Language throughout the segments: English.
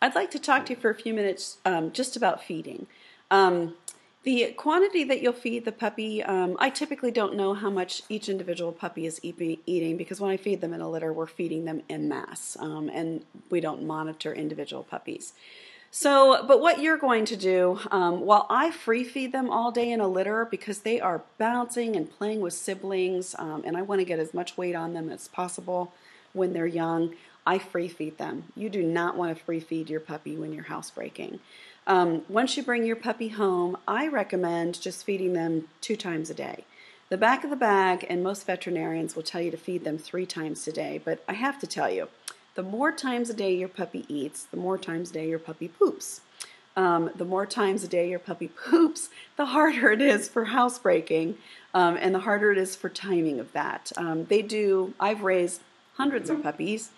I'd like to talk to you for a few minutes just about feeding. The quantity that you'll feed the puppy, I typically don't know how much each individual puppy is eating because when I feed them in a litter, we're feeding them en masse, and we don't monitor individual puppies. So, but what you're going to do, while I free feed them all day in a litter because they are bouncing and playing with siblings, and I want to get as much weight on them as possible when they're young, I free feed them. You do not want to free feed your puppy when you're housebreaking. Once you bring your puppy home, I recommend just feeding them 2 times a day. The back of the bag, and most veterinarians will tell you to feed them 3 times a day, but I have to tell you, the more times a day your puppy eats, the more times a day your puppy poops. The more times a day your puppy poops, the harder it is for housebreaking, and the harder it is for timing of that. I've raised hundreds of puppies,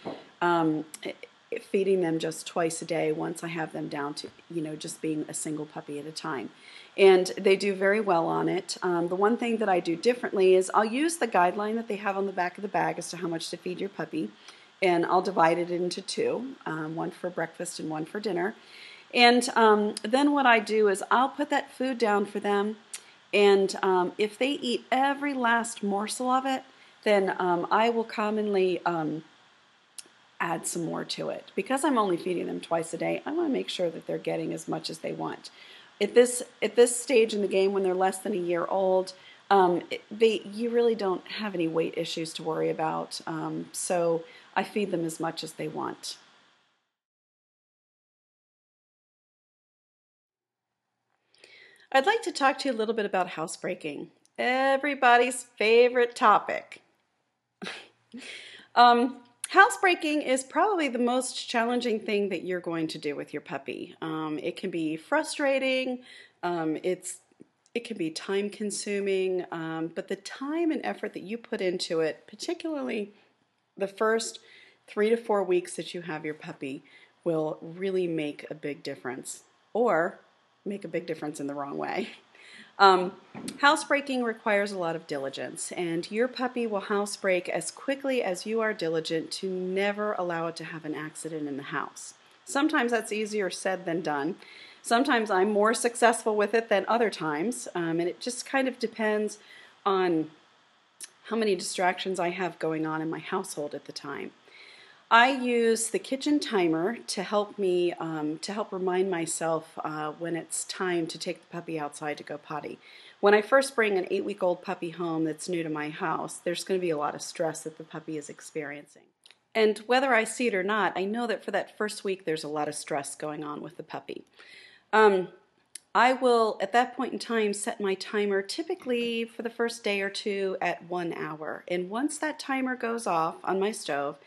feeding them just twice a day once I have them down to, just being a single puppy at a time. And they do very well on it. The one thing that I do differently is I'll use the guideline that they have on the back of the bag as to how much to feed your puppy, and I'll divide it into 2, one for breakfast and one for dinner. And then what I do is I'll put that food down for them, and if they eat every last morsel of it, then I will commonly add some more to it. Because I'm only feeding them twice a day, I want to make sure that they're getting as much as they want. At this stage in the game, when they're less than a year old, you really don't have any weight issues to worry about, so I feed them as much as they want. I'd like to talk to you a little bit about housebreaking, everybody's favorite topic. Housebreaking is probably the most challenging thing that you're going to do with your puppy. It can be frustrating, it can be time consuming, but the time and effort that you put into it, particularly the first 3 to 4 weeks that you have your puppy, will really make a big difference, or make a big difference in the wrong way. Housebreaking requires a lot of diligence, and your puppy will housebreak as quickly as you are diligent to never allow it to have an accident in the house. Sometimes that's easier said than done. Sometimes I'm more successful with it than other times, and it just kind of depends on how many distractions I have going on in my household at the time. I use the kitchen timer to help me, to help remind myself when it's time to take the puppy outside to go potty. When I first bring an 8-week-old puppy home that's new to my house, there's going to be a lot of stress that the puppy is experiencing. And whether I see it or not, I know that for that first week there's a lot of stress going on with the puppy. I will, at that point in time, set my timer typically for the first day or 2 at 1 hour. And once that timer goes off on my stove,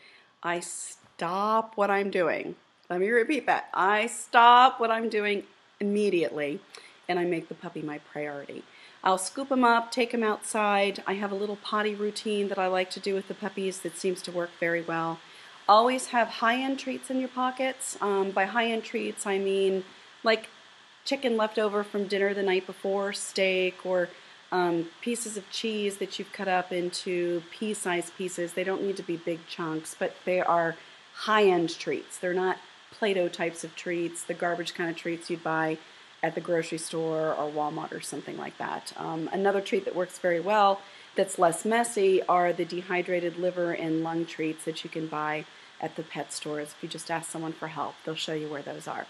I stop what I'm doing. Let me repeat that. I stop what I'm doing immediately, and I make the puppy my priority. I'll scoop them up, take them outside. I have a little potty routine that I like to do with the puppies that seems to work very well. Always have high-end treats in your pockets. By high-end treats, I mean like chicken left over from dinner the night before, steak, or pieces of cheese that you've cut up into pea-sized pieces. They don't need to be big chunks, but they are high-end treats. They're not Play-Doh types of treats, the garbage kind of treats you'd buy at the grocery store or Walmart or something like that. Another treat that works very well that's less messy are the dehydrated liver and lung treats that you can buy at the pet stores. If you just ask someone for help, they'll show you where those are.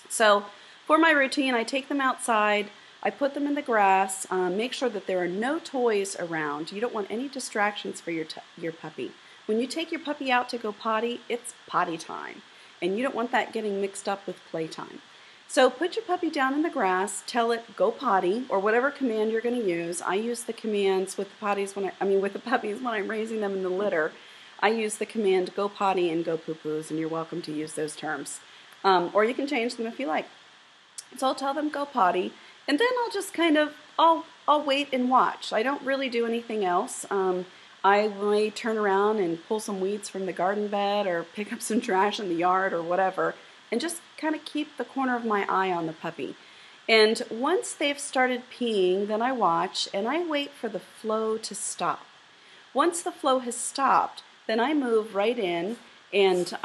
So for my routine, I take them outside, I put them in the grass, make sure that there are no toys around. You don't want any distractions for your puppy. When you take your puppy out to go potty, it's potty time, and you don't want that getting mixed up with playtime. So put your puppy down in the grass, tell it go potty, or whatever command you're going to use. I use the commands with the puppies when I'm raising them in the litter. I use the command go potty and go poo-poos, and you're welcome to use those terms. Or you can change them if you like. So I'll tell them go potty, and then I'll just I'll wait and watch. I don't really do anything else. I may turn around and pull some weeds from the garden bed or pick up some trash in the yard or whatever, and just kind of keep the corner of my eye on the puppy. And once they've started peeing, then I watch and I wait for the flow to stop. Once the flow has stopped, then I move right in and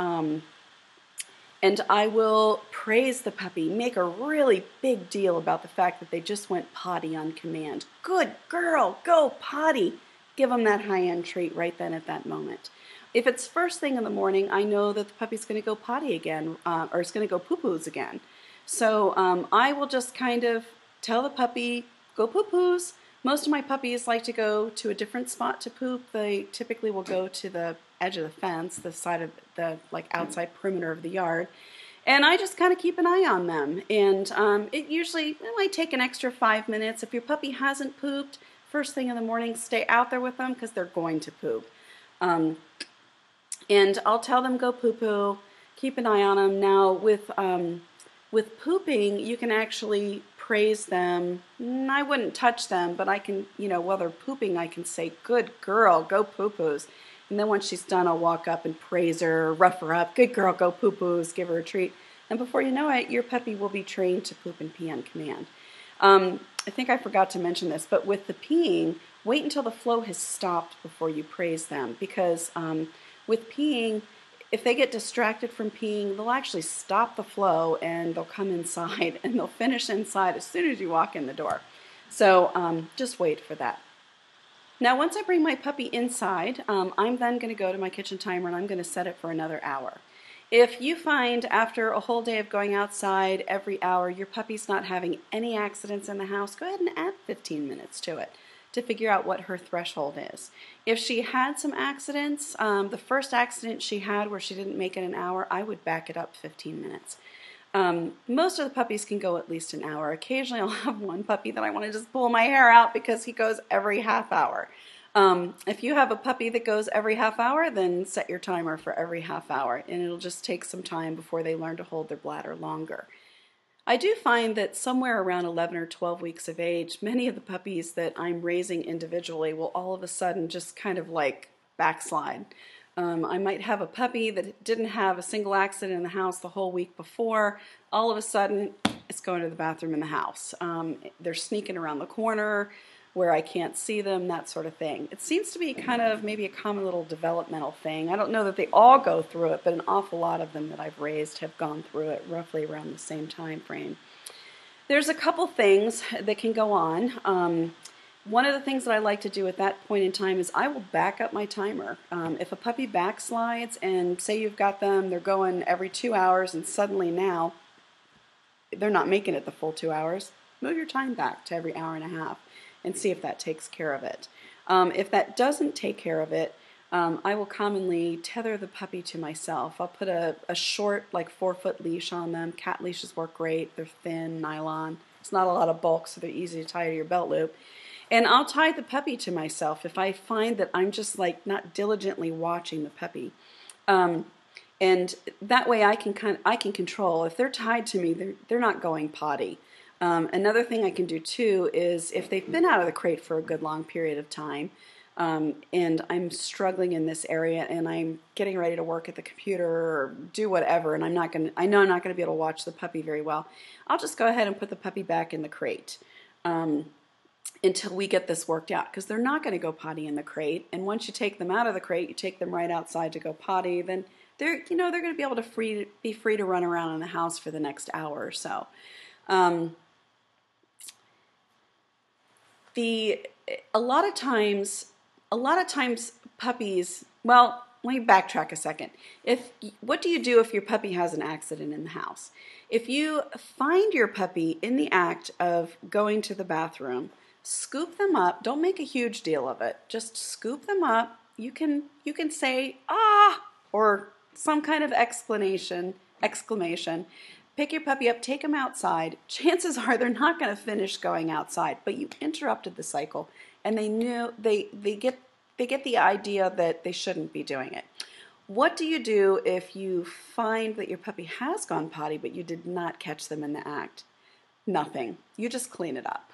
And I will praise the puppy, make a really big deal about the fact that they just went potty on command. Good girl, go potty. Give them that high-end treat right then at that moment. If it's first thing in the morning, I know that the puppy's going to go potty again, or it's going to go poo-poos again. So I will just kind of tell the puppy, go poo-poos. Most of my puppies like to go to a different spot to poop. They typically will go to the edge of the fence, the side of the outside perimeter of the yard, and I just kind of keep an eye on them. And it might take an extra 5 minutes. If your puppy hasn't pooped, first thing in the morning, stay out there with them because they're going to poop. And I'll tell them go poo-poo, keep an eye on them. Now with pooping, you can actually praise them. I wouldn't touch them, but I can, while they're pooping, I can say, good girl, go poo-poos. And then once she's done, I'll walk up and praise her, rough her up, good girl, go poo-poos, give her a treat. And before you know it, your puppy will be trained to poop and pee on command. I think I forgot to mention this, but with the peeing, wait until the flow has stopped before you praise them, because with peeing, if they get distracted from peeing, they'll actually stop the flow and they'll come inside and they'll finish inside as soon as you walk in the door. So just wait for that. Now once I bring my puppy inside, I'm then going to go to my kitchen timer and I'm going to set it for another hour. If you find after a whole day of going outside every hour your puppy's not having any accidents in the house, go ahead and add 15 minutes to it to figure out what her threshold is. If she had some accidents, the first accident she had where she didn't make it an hour, I would back it up 15 minutes. Most of the puppies can go at least an hour. Occasionally I'll have one puppy that I want to just pull my hair out because he goes every half hour. If you have a puppy that goes every half hour, then set your timer for every half hour, and it'll just take some time before they learn to hold their bladder longer. I do find that somewhere around 11 or 12 weeks of age, many of the puppies that I'm raising individually will all of a sudden just kind of backslide. I might have a puppy that didn't have a single accident in the house the whole week before. All of a sudden, it's going to the bathroom in the house. They're sneaking around the corner where I can't see them, that sort of thing. It seems to be kind of maybe a common little developmental thing. I don't know that they all go through it, but an awful lot of them that I've raised have gone through it roughly around the same time frame. There's a couple things that can go on. One of the things that I like to do at that point in time is I will back up my timer. If a puppy backslides and say you've got them, they're going every 2 hours and suddenly now they're not making it the full 2 hours, move your time back to every hour and a half and see if that takes care of it. If that doesn't take care of it, I will commonly tether the puppy to myself. I'll put a short 4-foot leash on them. Cat leashes work great. They're thin, nylon. It's not a lot of bulk, so they're easy to tie to your belt loop. And I'll tie the puppy to myself if I find that I'm just not diligently watching the puppy. And that way I can control. If they're tied to me, they're not going potty. Another thing I can do too is if they've been out of the crate for a good long period of time, and I'm struggling in this area and I'm getting ready to work at the computer or do whatever, and I know I'm not going to be able to watch the puppy very well, I'll just go ahead and put the puppy back in the crate until we get this worked out, because they're not going to go potty in the crate. And once you take them out of the crate, you take them right outside to go potty, then they're going to be able to be free to run around in the house for the next hour or so. A lot of times puppies, well, let me backtrack a second. What do you do if your puppy has an accident in the house? If you find your puppy in the act of going to the bathroom, scoop them up. Don't make a huge deal of it. Just scoop them up. You can say, ah, or some kind of exclamation. Pick your puppy up, take them outside. Chances are they're not going to finish going outside, but you interrupted the cycle, and they get the idea that they shouldn't be doing it. What do you do if you find that your puppy has gone potty, but you did not catch them in the act? Nothing. You just clean it up.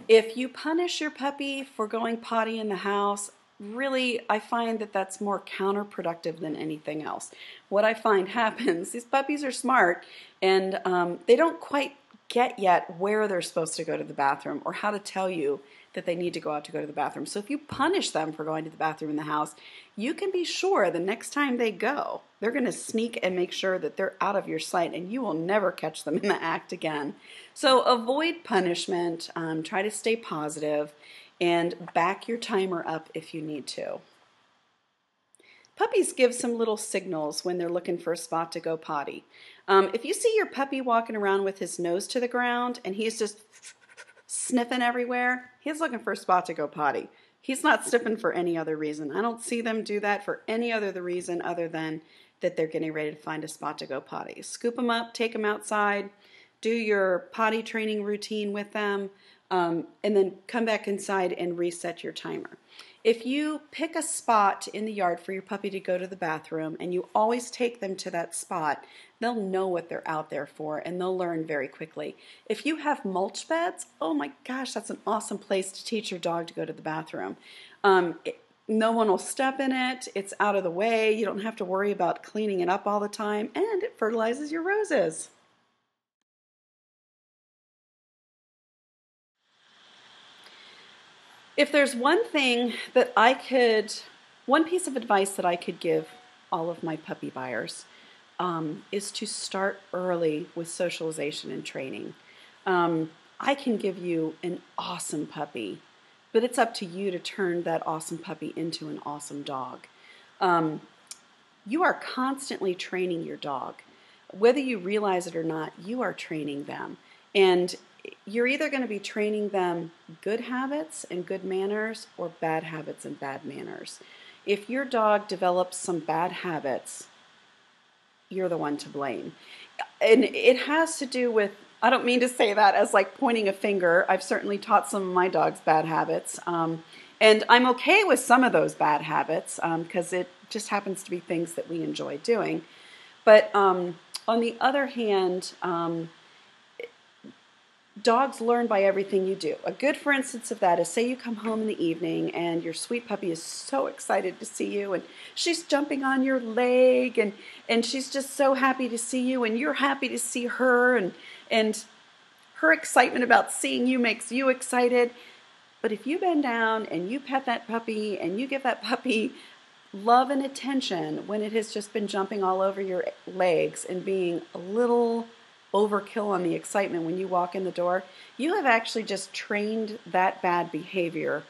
If you punish your puppy for going potty in the house, really, I find that that's more counterproductive than anything else. What I find happens, these puppies are smart, and they don't quite get yet where they're supposed to go to the bathroom or how to tell you that they need to go out to go to the bathroom. So if you punish them for going to the bathroom in the house, you can be sure the next time they go, they're going to sneak and make sure that they're out of your sight, and you will never catch them in the act again. So avoid punishment, try to stay positive, and back your timer up if you need to. Puppies give some little signals when they're looking for a spot to go potty. If you see your puppy walking around with his nose to the ground and he's just sniffing everywhere, he's looking for a spot to go potty. He's not sniffing for any other reason. I don't see them do that for any other reason other than that they're getting ready to find a spot to go potty. Scoop them up, take them outside, do your potty training routine with them, and then come back inside and reset your timer. If you pick a spot in the yard for your puppy to go to the bathroom and you always take them to that spot, they'll know what they're out there for and they'll learn very quickly. If you have mulch beds, oh my gosh, that's an awesome place to teach your dog to go to the bathroom. No one will step in it. It's out of the way. You don't have to worry about cleaning it up all the time, and it fertilizes your roses. If there's one piece of advice that I could give all of my puppy buyers, is to start early with socialization and training. I can give you an awesome puppy, but it's up to you to turn that awesome puppy into an awesome dog. You are constantly training your dog. Whether you realize it or not, you are training them. And you're either going to be training them good habits and good manners or bad habits and bad manners. If your dog develops some bad habits, you're the one to blame. And it has to do with, I don't mean to say that as like pointing a finger. I've certainly taught some of my dogs bad habits. And I'm okay with some of those bad habits because it just happens to be things that we enjoy doing. But on the other hand, dogs learn by everything you do. A good for instance of that is, say you come home in the evening and your sweet puppy is so excited to see you and she's jumping on your leg and she's just so happy to see you and you're happy to see her and her excitement about seeing you makes you excited. But if you bend down and you pet that puppy and you give that puppy love and attention when it has just been jumping all over your legs and being a little overkill on the excitement when you walk in the door, you have actually just trained that bad behavior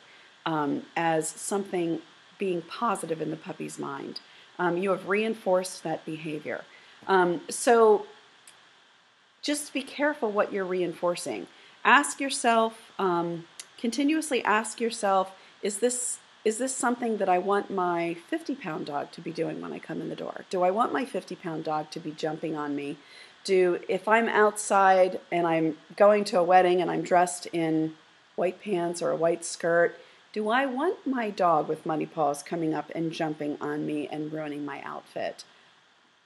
as something being positive in the puppy's mind. You have reinforced that behavior. So just be careful what you're reinforcing. Ask yourself, continuously ask yourself, is this something that I want my 50-pound dog to be doing when I come in the door? Do I want my 50-pound dog to be jumping on me? If I'm outside and I'm going to a wedding and I'm dressed in white pants or a white skirt, do I want my dog with muddy paws coming up and jumping on me and ruining my outfit?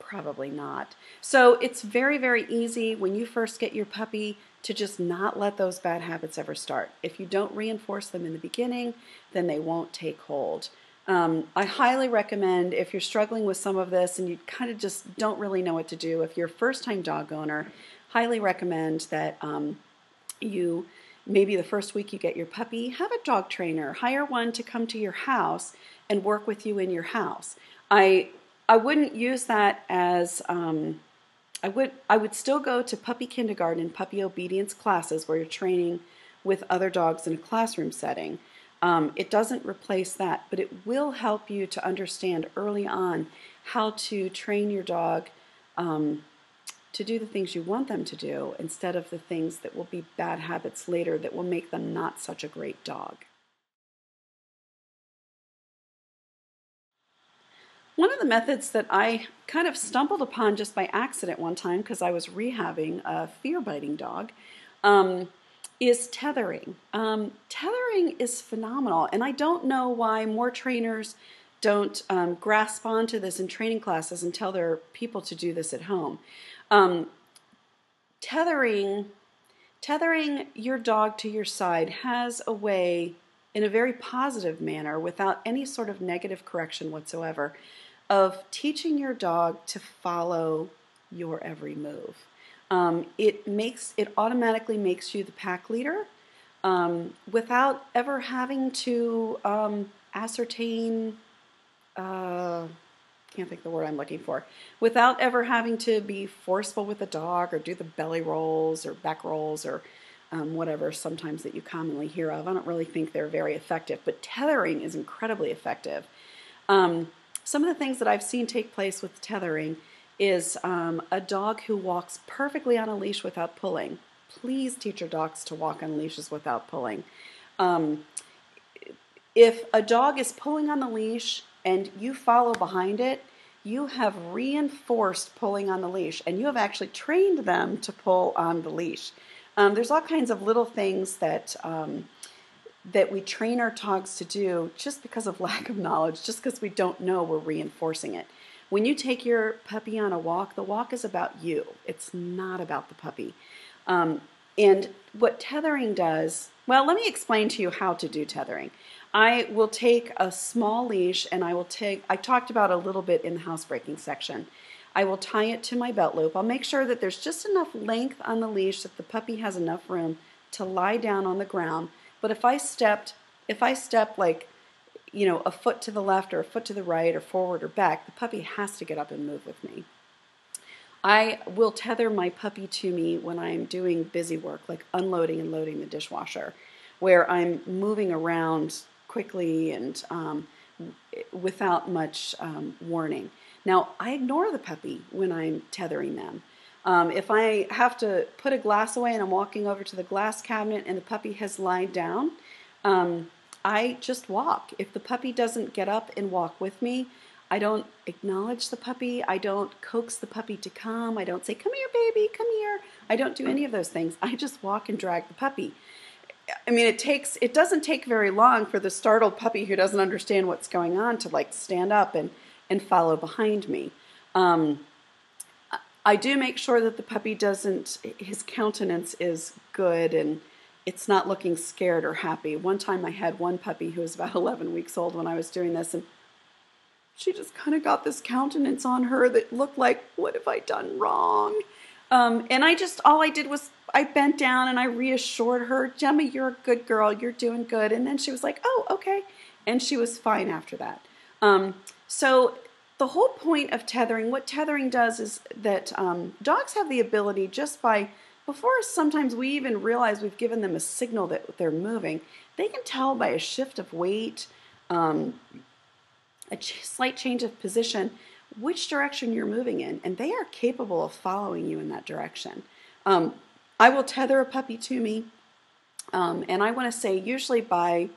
Probably not. So it's very, very easy when you first get your puppy to just not let those bad habits ever start. If you don't reinforce them in the beginning, then they won't take hold. I highly recommend, if you're struggling with some of this and you kind of just don't really know what to do, if you're a first-time dog owner, highly recommend that you, maybe the first week you get your puppy, have a dog trainer, hire one to come to your house and work with you in your house. I wouldn't use that as, I would still go to puppy kindergarten and puppy obedience classes where you're training with other dogs in a classroom setting. It doesn't replace that, but it will help you to understand early on how to train your dog to do the things you want them to do instead of the things that will be bad habits later that will make them not such a great dog. One of the methods that I kind of stumbled upon just by accident one time because I was rehabbing a fear-biting dog is tethering. Tethering is phenomenal, and I don't know why more trainers don't grasp onto this in training classes and tell their people to do this at home. Tethering your dog to your side has a way, in a very positive manner, without any sort of negative correction whatsoever, of teaching your dog to follow your every move. It automatically makes you the pack leader. without ever having to ascertain, can't think of the word I'm looking for, without ever having to be forceful with the dog or do the belly rolls or back rolls or whatever sometimes that you commonly hear of. I don't really think they're very effective, but tethering is incredibly effective. Some of the things that I've seen take place with tethering is a dog who walks perfectly on a leash without pulling. Please teach your dogs to walk on leashes without pulling. If a dog is pulling on the leash and you follow behind it, you have reinforced pulling on the leash, and you have actually trained them to pull on the leash. There's all kinds of little things that we train our dogs to do just because of lack of knowledge, just because we don't know we're reinforcing it. When you take your puppy on a walk, the walk is about you. It's not about the puppy. And what tethering does, well, let me explain to you how to do tethering. I will take a small leash and I talked about a little bit in the housebreaking section. I will tie it to my belt loop. I'll make sure that there's just enough length on the leash that the puppy has enough room to lie down on the ground. But if I step like, a foot to the left or a foot to the right or forward or back, the puppy has to get up and move with me. I will tether my puppy to me when I'm doing busy work, like unloading and loading the dishwasher, where I'm moving around quickly and without much warning. Now, I ignore the puppy when I'm tethering them. If I have to put a glass away and I'm walking over to the glass cabinet and the puppy has lied down, I just walk. If the puppy doesn't get up and walk with me, I don't acknowledge the puppy. I don't coax the puppy to come. I don't say, "Come here, baby, come here." I don't do any of those things. I just walk and drag the puppy. I mean, it doesn't take very long for the startled puppy who doesn't understand what's going on to stand up and follow behind me. I do make sure that the puppy his countenance is good and it's not looking scared or happy. One time I had one puppy who was about 11 weeks old when I was doing this, and she just kind of got this countenance on her that looked like, what have I done wrong? And all I did was I bent down and I reassured her, "Gemma, you're a good girl, you're doing good." And then she was like, "Oh, okay." And she was fine after that. So the whole point of tethering, what tethering does is that dogs have the ability before sometimes we even realize we've given them a signal that they're moving, they can tell by a shift of weight, a slight change of position, which direction you're moving in, and they are capable of following you in that direction. I will tether a puppy to me, and I want to say usually by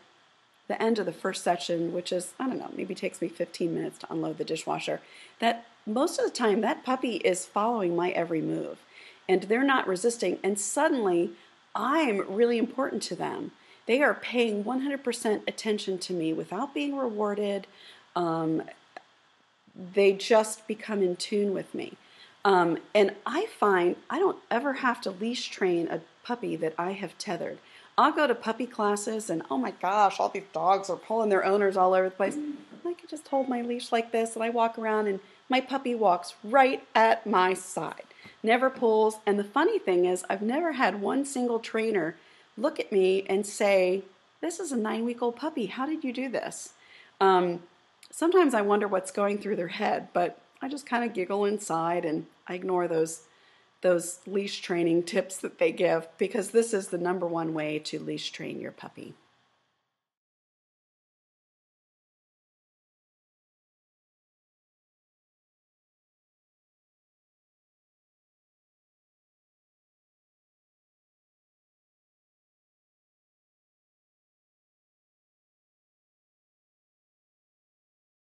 the end of the first session, which is, I don't know, maybe takes me 15 minutes to unload the dishwasher, that most of the time that puppy is following my every move, and they're not resisting, and suddenly I'm really important to them. They are paying 100% attention to me without being rewarded. They just become in tune with me. And I find I don't ever have to leash train a puppy that I have tethered. I'll go to puppy classes and, oh my gosh, all these dogs are pulling their owners all over the place. I can just hold my leash like this and I walk around and my puppy walks right at my side. Never pulls. And the funny thing is I've never had one single trainer look at me and say, "This is a 9-week-old puppy. How did you do this?" Sometimes I wonder what's going through their head, but I just kind of giggle inside and I ignore those leash training tips that they give, because this is the number one way to leash train your puppy.